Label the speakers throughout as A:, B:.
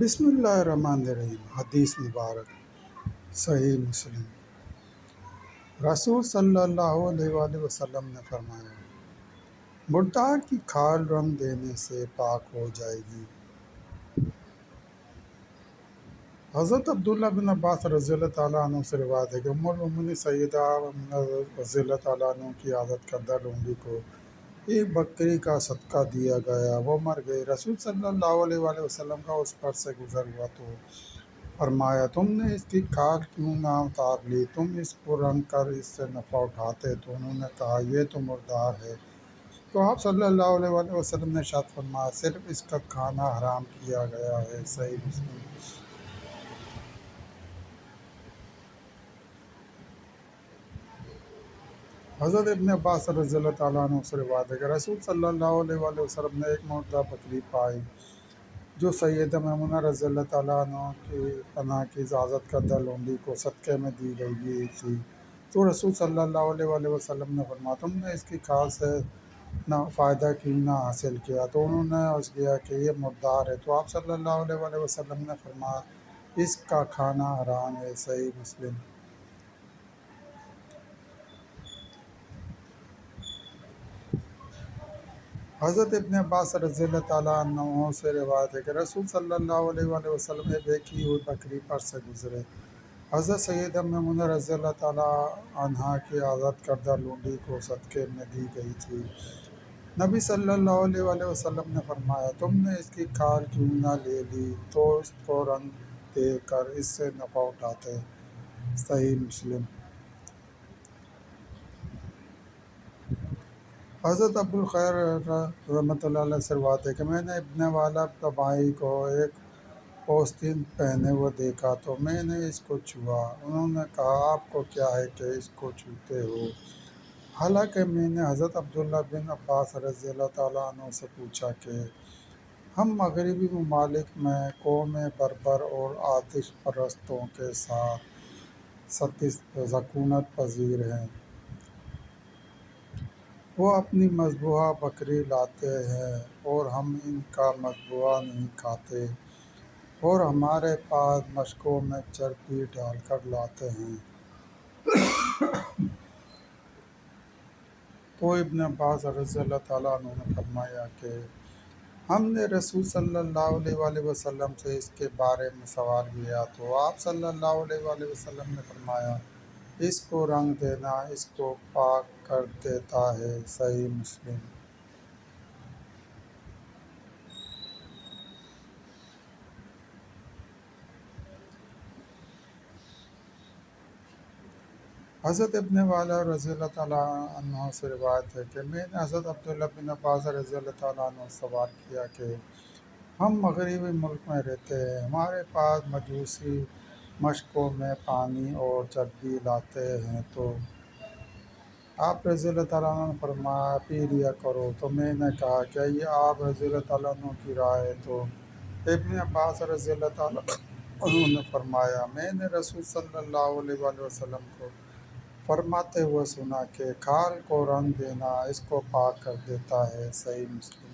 A: بسم اللہ الرحمن الرحیم۔ حدیث مبارک صحیح مسلم۔ رسول صلی اللہ علیہ وآلہ وسلم نے فرمایا، مردار کی کھال رنگ دینے سے پاک ہو جائے گی۔ حضرت عبداللہ بن عباس رضی اللہ تعالیٰ عنہ سے روایت ہے کہ ام المؤمنین سیدہ آمنہ رضی اللہ تعالیٰ عنہ کی عادت کردہ لونڈی کو ایک بکری کا صدقہ دیا گیا، وہ مر گئی۔ رسول صلی اللہ علیہ وآلہ وسلم کا اس پر سے گزر ہوا تو فرمایا، تم نے اس کی کھال کیوں نہ اتار لی؟ تم اس کو رنگ کر اس سے نفع اٹھاتے۔ تو انہوں نے کہا، یہ تو مردار ہے۔ تو آپ صلی اللہ علیہ وآلہ وسلم نے ارشاد فرمایا، صرف اس کا کھانا حرام کیا گیا ہے۔ صحیح مسلم۔ حضرت ابن عباس رضی اللہ تعالیٰ عنہ سے روایت ہے کہ رسول صلی اللہ علیہ وآلہ وسلم نے ایک مردہ بکری پائی جو سیدہ میمونہ رضی اللہ تعالیٰ عنہ کی اجازت کردہ لونڈی کو صدقے میں دی گئی تھی۔ تو رسول صلی اللہ علیہ وآلہ وسلم نے فرمایا، تم نے اس کی کھال سے فائدہ کیوں نہ حاصل کیا؟ تو انہوں نے عرض کیا کہ یہ مردار ہے۔ تو آپ صلی اللہ علیہ وآلہ وسلم نے فرمایا، اس کا کھانا حرام ہے۔ صحیح مسلم۔ حضرت ابن عباس رضی اللہ تعالیٰ عنہ سے روایت ہے کہ رسول صلی اللہ علیہ وآلہ وسلم ایک بیکی ہوئی بکری پر سے گزرے۔ حضرت سیدہ میمونہ رضی اللہ تعالیٰ عنہا کی عادت کردہ لونڈی کو صدقے میں دی گئی تھی۔ نبی صلی اللہ علیہ وآلہ وسلم نے فرمایا، تم نے اس کی کھال کیوں نہ لے لی؟ تو اس کو رنگ دے کر اس سے نفع اٹھاتے۔ صحیح مسلم۔ حضرت ابوالخیر رحمۃ اللہ علیہ سے روایت ہے کہ میں نے ابن والا طبائی کو ایک پوستین پہنے ہوئے دیکھا تو میں نے اس کو چھوا۔ انہوں نے کہا، آپ کو کیا ہے کہ اس کو چھوتے ہو؟ حالانکہ میں نے حضرت عبداللہ بن عباس رضی اللہ تعالیٰ عنہ سے پوچھا کہ ہم مغربی ممالک میں قوم بربر اور آتش پرستوں کے ساتھ سکونت پذیر ہیں۔ وہ اپنی مذبوحہ بکری لاتے ہیں اور ہم ان کا مذبوحہ نہیں کھاتے، اور ہمارے پاس مشکوں میں چربی ڈال کر لاتے ہیں۔ تو ابن عباس رضی اللہ تعالیٰ عنہ نے فرمایا کہ ہم نے رسول صلی اللہ علیہ وآلہ وسلم سے اس کے بارے میں سوال کیا تو آپ صلی اللہ علیہ وآلہ وسلم نے فرمایا، اس کو رنگ دینا اس کو پاک کر دیتا ہے۔ صحیح مسلم۔ حضرت ابن والا رضی اللہ تعالیٰ عنہ سے روایت ہے کہ میں نے حضرت عبداللہ بن عباس رضی اللہ تعالیٰ عنہ سے سوال کیا کہ ہم مغربی ملک میں رہتے ہیں، ہمارے پاس مجوسی مشکوں میں پانی اور چربی لاتے ہیں، تو آپ رضی اللہ تعالیٰ عنہ نے فرمایا، پی لیا کرو۔ تو میں نے کہا، کیا یہ آپ رضی اللہ تعالیٰ عنہ کی رائے ہے؟ تو ابن عباس رضی اللہ تعالیٰ عنہ نے فرمایا، میں نے رسول صلی اللہ علیہ وآلہ وسلم کو فرماتے ہوئے سنا کہ کھال کو رنگ دینا اس کو پاک کر دیتا ہے۔ صحیح مسلم۔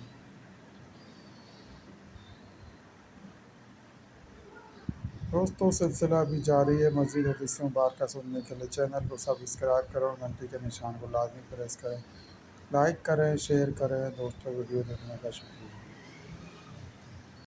A: دوستوں، سلسلہ ابھی جاری ہے۔ مزید حدیث مبارکہ سننے کے لیے چینل کو سبسکرائب کریں اور گھنٹی کے نشان کو لازمی پریس کریں۔ لائک کریں، شیئر کریں۔ دوستوں، ویڈیو دیکھنے کا شکریہ۔